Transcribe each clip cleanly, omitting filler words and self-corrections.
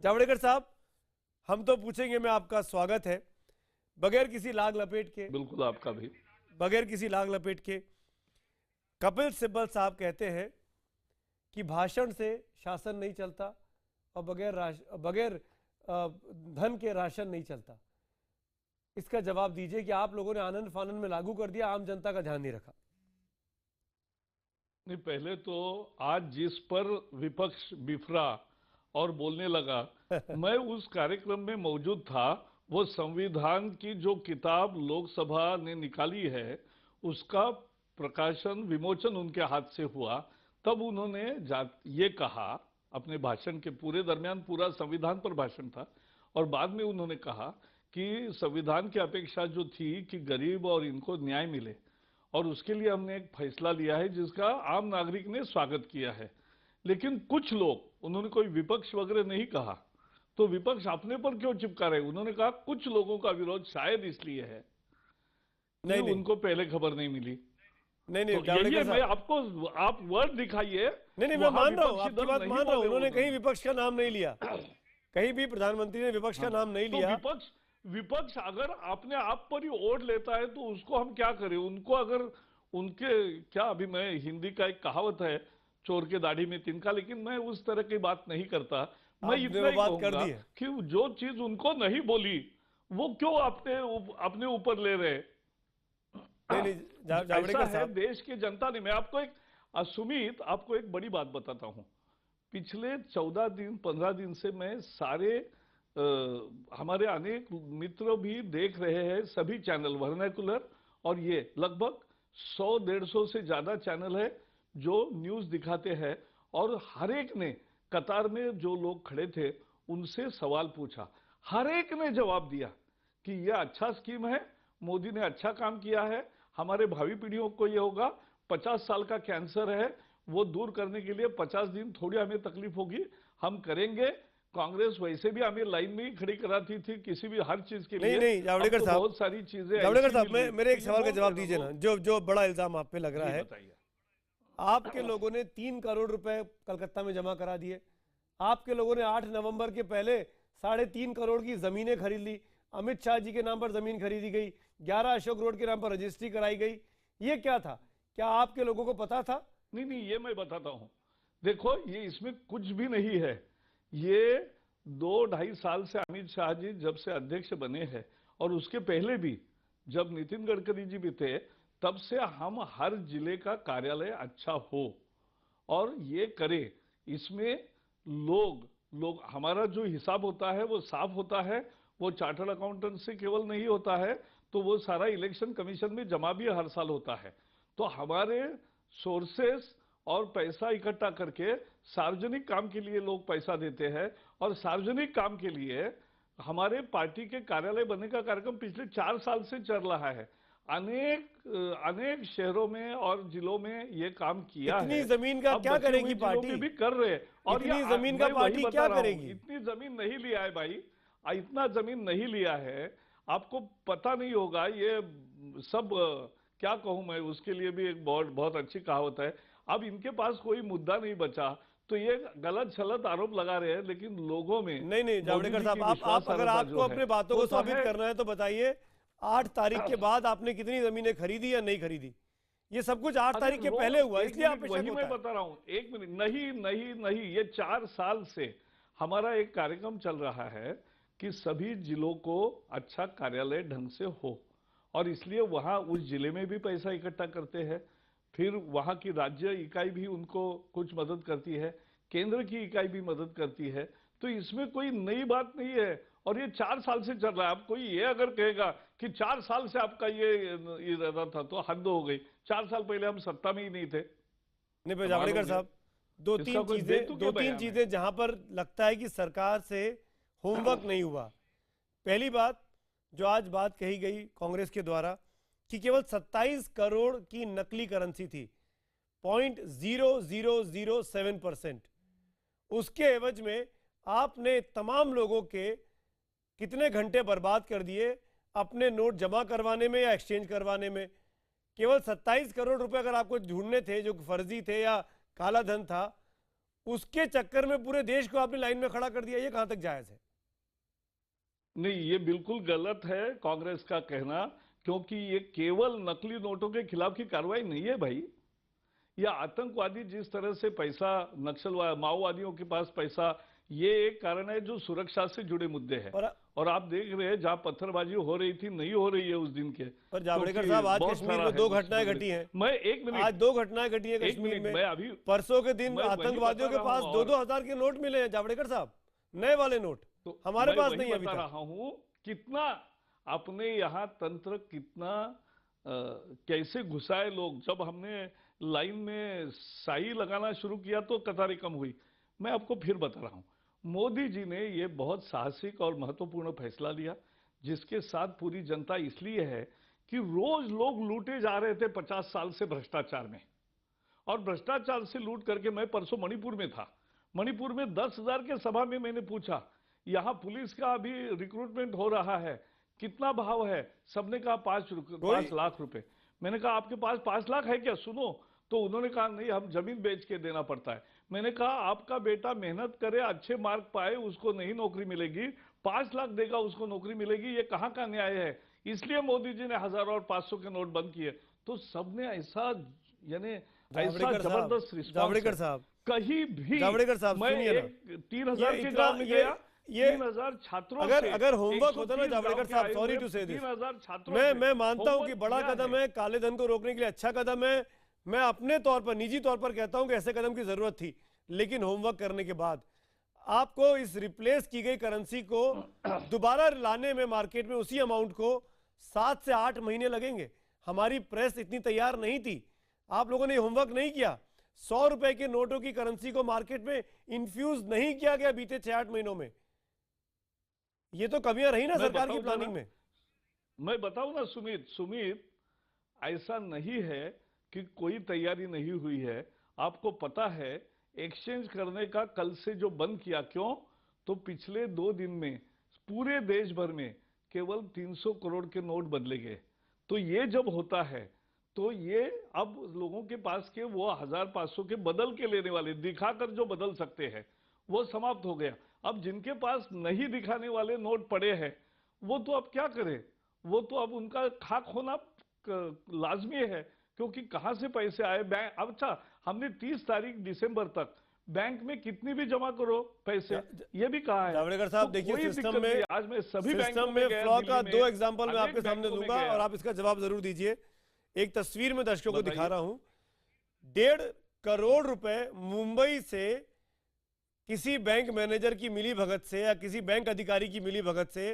जावड़ेकर साहब, हम तो पूछेंगे, मैं आपका स्वागत है, बगैर किसी लाग लपेट के, बिल्कुल आपका भी। बगैर किसी लाग लपेट के, कपिल सिब्बल साहब कहते हैं कि भाषण से शासन नहीं चलता और बगैर धन के राशन नहीं चलता। इसका जवाब दीजिए कि आप लोगों ने आनंद फानन में लागू कर दिया, आम जनता का ध्यान नहीं रखा। नहीं, पहले तो आज जिस पर विपक्ष बिफरा और बोलने लगा मैं उस कार्यक्रम में मौजूद था। वो संविधान की जो किताब लोकसभा ने निकाली है उसका प्रकाशन विमोचन उनके हाथ से हुआ। तब उन्होंने ये कहा अपने भाषण के पूरे दरमियान, पूरा संविधान पर भाषण था, और बाद में उन्होंने कहा कि संविधान की अपेक्षा जो थी कि गरीब और इनको न्याय मिले, और उसके लिए हमने एक फैसला लिया है जिसका आम नागरिक ने स्वागत किया है। लेकिन कुछ लोग, उन्होंने कोई विपक्ष वगैरह नहीं कहा, तो विपक्ष अपने पर क्यों चिपका रहे? उन्होंने कहा कुछ लोगों का विरोध शायद इसलिए है कि उनको पहले खबर नहीं मिली। नहीं, तो यही है, मैं आपको, आप वर्ड दिखाइए। नहीं, मैं मान रहा हूं, आपकी बात मान रहा हूं। उन्होंने कहीं विपक्ष का नाम नहीं लिया, कहीं भी प्रधानमंत्री ने विपक्ष का नाम नहीं लिया। तो विपक्ष अगर अपने आप पर ही ओढ़ लेता है तो उसको हम क्या करें? उनको अगर उनके क्या, अभी मैं हिंदी का एक कहावत है, चोर के दाढ़ी में तिनका, लेकिन मैं उस तरह की बात नहीं करता। मैं इतना ही कहूंगा कि जो चीज उनको नहीं बोली वो क्यों अपने ऊपर ले रहे? जावड़ेकर साहब, देश की जनता ने, मैं आपको एक सुमित, आपको एक बड़ी बात बताता हूं। पिछले 14 दिन 15 दिन से मैं सारे हमारे अनेक मित्र भी देख रहे हैं, सभी चैनल वर्नाकुलर, और ये लगभग 100-150 से ज्यादा चैनल है जो न्यूज दिखाते हैं, और हर एक ने, कतार में जो लोग खड़े थे उनसे सवाल पूछा, हर एक ने जवाब दिया कि यह अच्छा स्कीम है, मोदी ने अच्छा काम किया है, हमारे भावी पीढ़ियों को यह होगा। 50 साल का कैंसर है, वो दूर करने के लिए 50 दिन थोड़ी हमें तकलीफ होगी, हम करेंगे। कांग्रेस वैसे भी हमें लाइन में ही खड़ी कराती थी किसी भी हर चीज के लिए। नहीं, जावड़ेकर साहब, बहुत सारी चीजें। जावड़ेकर साहब, मेरे एक सवाल का जवाब दीजिए ना, जो बड़ा इल्जाम आप पे लग रहा है। आपके लोगों ने 3 करोड़ रुपए कलकत्ता में जमा करा दिए। आपके लोगों ने 8 नवंबर के पहले 3.5 करोड़ की जमीनें खरीद ली। अमित शाह जी के नाम पर जमीन खरीदी गई, 11 अशोक रोड के नाम पर रजिस्ट्री कराई गई। ये क्या था? क्या आपके लोगों को पता था? नहीं, ये मैं बताता हूं। देखो, ये इसमें कुछ भी नहीं है। ये 2-2.5 साल से अमित शाह जी जब से अध्यक्ष बने हैं, और उसके पहले भी जब नितिन गडकरी जी भी थे, तब से हम हर जिले का कार्यालय अच्छा हो और ये करे। इसमें लोग हमारा जो हिसाब होता है वो साफ होता है, वो चार्टर्ड अकाउंटेंट से केवल नहीं होता है, तो वो सारा इलेक्शन कमीशन में जमा भी हर साल होता है। तो हमारे सोर्सेस और पैसा इकट्ठा करके सार्वजनिक काम के लिए लोग पैसा देते हैं, और सार्वजनिक काम के लिए हमारे पार्टी के कार्यालय बनने का कार्यक्रम पिछले 4 साल से चल रहा है। अनेक शहरों में और जिलों में ये काम किया है। इतनी जमीन का क्या करेगी पार्टी? भी कर रहे हैं, और इतनी जमीन का पार्टी क्या करेगी? इतनी जमीन नहीं लिया है भाई, इतना जमीन नहीं लिया है, आपको पता नहीं होगा। ये सब क्या कहूं मैं, उसके लिए भी एक बहुत अच्छी कहावत है। अब इनके पास कोई मुद्दा नहीं बचा, तो ये गलत सलत आरोप लगा रहे हैं, लेकिन लोगों में नहीं, जावड़ेकर साहब, आप अगर आपको अपने बातों को साबित करना है तो बताइए, 8 तारीख के बाद आपने कितनी जमीनें खरीदी या नहीं खरीदी? ये सब कुछ 8 तारीख के पहले हुआ, इसलिए आप वही मैं बता रहा हूं। 1 मिनट, नहीं, ये 4 साल से हमारा एक कार्यक्रम चल रहा है कि सभी जिलों को अच्छा कार्यालय ढंग से हो, और इसलिए वहां उस जिले में भी पैसा इकट्ठा करते हैं, फिर वहां की राज्य इकाई भी उनको कुछ मदद करती है, केंद्र की इकाई भी मदद करती है। तो इसमें कोई नई बात नहीं है, और ये 4 साल से चल रहा है। अब कोई ये अगर कहेगा कि 4 साल से आपका ये इरादा था तो हद हो गई। 4 साल पहले हम सत्ता में ही नहीं थे। नहीं, जावड़ेकर साहब, दो तीन चीजें जहां पर लगता है कि सरकार से होमवर्क नहीं हुआ। पहली बात, जो आज बात कही गई कांग्रेस के द्वारा कि केवल 27 करोड़ की नकली करेंसी थी, 0.0007%। उसके एवज में आपने तमाम लोगों के कितने घंटे बर्बाद कर दिए अपने नोट जमा करवाने में या एक्सचेंज करवाने में। केवल 27 करोड़ रुपए अगर आपको ढूंढने थे जो फर्जी थे या काला धन था, उसके चक्कर में पूरे देश को आपने लाइन में खड़ा कर दिया, ये कहां तक जायज है? नहीं, ये बिल्कुल गलत है कांग्रेस का कहना, क्योंकि ये केवल नकली नोटों के खिलाफ की कार्रवाई नहीं है भाई। या आतंकवादी जिस तरह से पैसा, नक्सलवाद, माओवादियों के पास पैसा, ये एक कारण है जो सुरक्षा से जुड़े मुद्दे हैं। और आप देख रहे हैं जहां पत्थरबाजी हो रही थी, नहीं हो रही है उस दिन के। पर जावड़ेकर साहब, आज कश्मीर में 2 घटनाएं घटी हैं। मैं एक मिनट, आज 2 घटनाएं घटी हैं कश्मीर में। मैं अभी परसों के दिन आतंकवादियों के पास 2-2 हजार के नोट मिले हैं जावड़ेकर साहब, नए वाले नोट। तो हमारे पास नहीं है अभी बता तक। रहा हूं कितना अपने यहाँ तंत्र कितना कैसे घुसाए लोग। जब हमने लाइन में साई लगाना शुरू किया तो कतारें कम हुई। मैं आपको फिर बता रहा हूं, मोदी जी ने ये बहुत साहसिक और महत्वपूर्ण फैसला लिया, जिसके साथ पूरी जनता इसलिए है कि रोज लोग लूटे जा रहे थे 50 साल से भ्रष्टाचार में। और भ्रष्टाचार से लूट करके, मैं परसों मणिपुर में था, मणिपुर में 10,000 के सभा में मैंने पूछा, यहां पुलिस का अभी रिक्रूटमेंट हो रहा है, कितना भाव है? सबने कहा 5 लाख रुपए। मैंने कहा आपके पास 5 लाख है क्या? सुनो। तो उन्होंने कहा नहीं, हम जमीन बेच के देना पड़ता है। मैंने कहा आपका बेटा मेहनत करे, अच्छे मार्क पाए, उसको नहीं नौकरी मिलेगी, 5 लाख देगा उसको नौकरी मिलेगी, ये कहां का न्याय है? इसलिए मोदी जी ने 1000 और 500 के नोट बंद किए। तो सबने ऐसा, यानी ऐसा जबरदस्त रिस्पॉन्स। जावड़ेकर साहब, कहीं भी, जावड़ेकर साहब मैं सुनिए ना, 3000 के गांव में गया, 3000 छात्रों से, अगर होमवर्क होता ना जावड़ेकर साहब, सॉरी टू से दिस, 3000 छात्रों मैं मानता हूं कि बड़ा कदम है, काले धन को रोकने के लिए अच्छा कदम है। मैं अपने तौर पर, निजी तौर पर कहता हूं कि ऐसे कदम की जरूरत थी, लेकिन होमवर्क करने के बाद आपको इस रिप्लेस की गई करेंसी को दोबारा लाने में मार्केट में उसी अमाउंट को 7 से 8 महीने लगेंगे। हमारी प्रेस इतनी तैयार नहीं थी, आप लोगों ने होमवर्क नहीं किया। 100 रुपए के नोटों की करेंसी को मार्केट में इंफ्यूज नहीं किया गया बीते 6-8 महीनों में। ये तो कमियां रही ना सरकार की प्लानिंग में। मैं बताऊं ना सुमित, ऐसा नहीं है कि कोई तैयारी नहीं हुई है। आपको पता है एक्सचेंज करने का कल से जो बंद किया, क्यों? तो पिछले 2 दिन में पूरे देश भर में केवल 300 करोड़ के नोट बदले गए। तो ये जब होता है तो ये अब लोगों के पास के वो 1500 के बदल के लेने वाले, दिखाकर जो बदल सकते हैं, वो समाप्त हो गया। अब जिनके पास नहीं दिखाने वाले नोट पड़े हैं, वो तो अब क्या करें? वो तो अब उनका खाक होना लाजमी है, क्योंकि कहां से पैसे आए? बैंक, अच्छा हमने 30 तारीख दिसंबर तक बैंक में कितनी भी जमा करो पैसे, ये भी कहा है। जावड़ेकर साहब तो देखिए, कोई सिस्टम दिक्कत में नहीं। आज मैं सभी बैंकों में गया, फ्लॉ का दिल्ली 2 में, एग्जांपल मैं आपके अनेक सामने बैंकों में दूंगा गया। और आप इसका जवाब जरूर दीजिए। एक तस्वीर में दर्शकों को बताइए। दिखा रहा हूं, 1.5 करोड़ रुपए मुंबई से किसी बैंक मैनेजर की मिली भगत से या किसी बैंक अधिकारी की मिली भगत से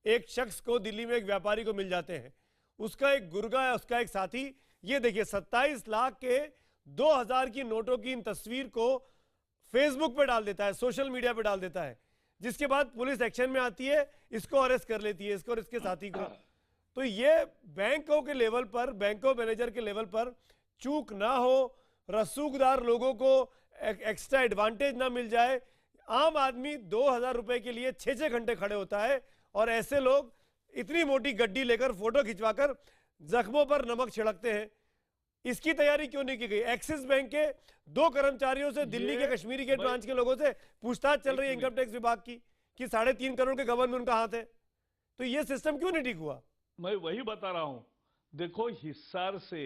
एक शख्स को दिल्ली में एक व्यापारी को मिल जाते हैं। उसका एक गुर्गा है, उसका एक साथी। ये देखिए 27 लाख के 2000 की नोटों की इन तस्वीर को फेसबुक पे डाल देता है, सोशल मीडिया पे डाल देता है, जिसके बाद पुलिस एक्शन में आती है, इसको अरेस्ट कर लेती है, इसको और इसके साथी को। तो ये बैंकों के लेवल पर, बैंकों मैनेजर के लेवल पर चूक ना हो, रसूखदार लोगों को एक्स्ट्रा एडवांटेज ना मिल जाए। आम आदमी 2000 रुपए के लिए 6-6 घंटे खड़े होता है, और ऐसे लोग इतनी मोटी गड्डी लेकर फोटो खिंचवाकर जख्मों पर नमक छिड़कते हैं। इसकी तैयारी क्यों नहीं की गई? एक्सिस बैंक के 2 कर्मचारियों से दिल्ली के कश्मीरी गेट ब्रांच के लोगों से पूछताछ चल रही है इनकम टैक्स विभाग की कि 3.5 करोड़ के गबन में उनका हाथ है। तो ये सिस्टम क्यों नहीं ठीक हुआ? मैं वही बता रहा हूं। देखो, हिसार से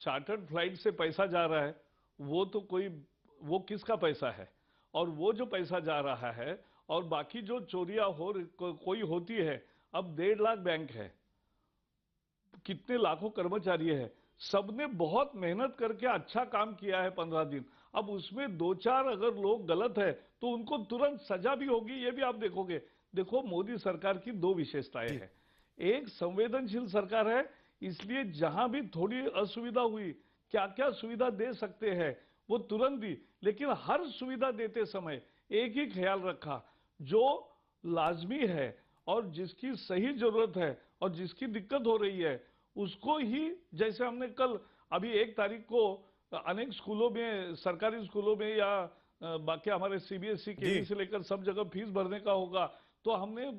चार्टर्ड फ्लाइट से पैसा जा रहा है, वो तो वो किसका पैसा है? और वो जो पैसा जा रहा है और बाकी जो चोरियां कोई होती है, अब 1.5 लाख बैंक है, कितने लाखों कर्मचारी है, सबने बहुत मेहनत करके अच्छा काम किया है 15 दिन। अब उसमें 2-4 अगर लोग गलत है तो उनको तुरंत सजा भी होगी, ये भी आप देखोगे। देखो, मोदी सरकार की 2 विशेषताएं हैं। एक, संवेदनशील सरकार है, इसलिए जहां भी थोड़ी असुविधा हुई, क्या क्या सुविधा दे सकते हैं वो तुरंत दी। लेकिन हर सुविधा देते समय एक ही ख्याल रखा, जो लाजमी है और जिसकी सही जरूरत है और जिसकी दिक्कत हो रही है उसको ही, जैसे हमने कल अभी 1 तारीख को अनेक स्कूलों में, सरकारी स्कूलों में या बाकी हमारे सीबीएसई के से लेकर सब जगह फीस भरने का होगा, तो हमने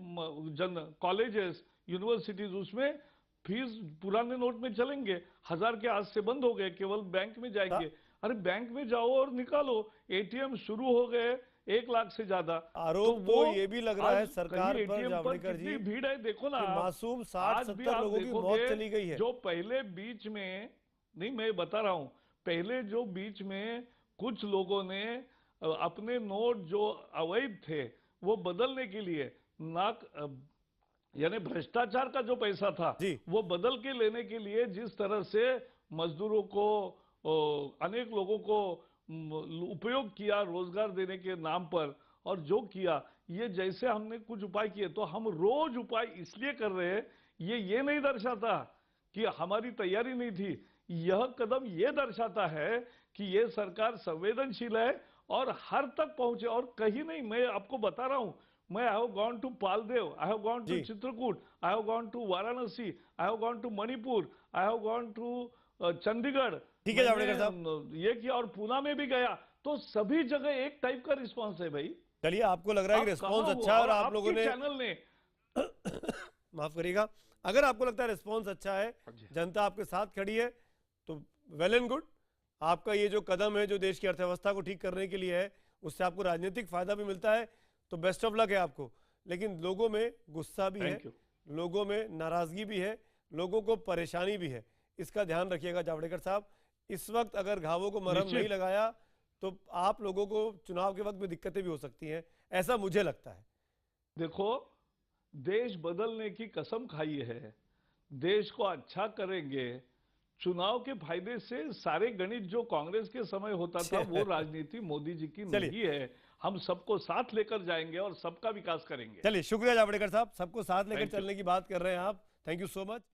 कॉलेजेस, यूनिवर्सिटीज, उसमें फीस पुराने नोट में चलेंगे। 1000 के आज से बंद हो गए, केवल बैंक में जाएंगे। अरे बैंक में जाओ और निकालो, एटीएम शुरू हो गए 1 लाख से ज्यादा। आरोप तो ये भी लग रहा है सरकार पर ATM जावड़ेकर जी, भीड़ है, देखो ना कि मासूम 60-70 लोगों की मौत चली गई है। जो पहले बीच में, नहीं मैं बता रहा हूं, पहले जो बीच में कुछ लोगों ने अपने नोट जो अवैध थे वो बदलने के लिए यानी भ्रष्टाचार का जो पैसा था जी। वो बदल के लेने के लिए जिस तरह से मजदूरों को, अनेक लोगों को उपयोग किया रोजगार देने के नाम पर, और जो किया, ये जैसे हमने कुछ उपाय किए, तो हम रोज उपाय इसलिए कर रहे हैं, ये नहीं दर्शाता कि हमारी तैयारी नहीं थी। यह कदम ये दर्शाता है कि ये सरकार संवेदनशील है और हर तक पहुंचे, और कहीं नहीं। मैं आपको बता रहा हूं, मैं I have gone to Paldev, I have gone to Chitrakoot, I have gone to Varanasi, I have gone to Manipur, I have gone to Chandigarh. ठीक है जावड़ेकर साहब, ये किया, और पूना में भी गया, तो सभी जगह एक टाइप का रिस्पांस है भाई। चलिए, आपको लग रहा है कि रिस्पांस अच्छा है और आप लोगों ने चैनल ने माफ करिएगा, अगर आपको लगता है रिस्पांस अच्छा है, जनता आपके साथ खड़ी है, तो वेल एंड गुड। आपका ये जो कदम है जो देश की अर्थव्यवस्था को ठीक करने के लिए है, उससे आपको राजनीतिक फायदा भी मिलता है, तो बेस्ट ऑफ लक है आपको। लेकिन लोगों में गुस्सा भी है, लोगों में नाराजगी भी है, लोगों को परेशानी भी है, इसका ध्यान रखिएगा जावड़ेकर साहब। इस वक्त अगर घावों को मरहम नहीं लगाया तो आप लोगों को चुनाव के वक्त में दिक्कतें भी हो सकती हैं, ऐसा मुझे लगता है। देखो, देश बदलने की कसम खाई है, देश को अच्छा करेंगे, चुनाव के फायदे से सारे गणित जो कांग्रेस के समय होता था वो राजनीति मोदी जी की नहीं है। हम सबको साथ लेकर जाएंगे और सबका विकास करेंगे। चलिए, शुक्रिया जावड़ेकर साहब, सबको साथ लेकर चलने की बात कर रहे हैं आप। Thank you so much.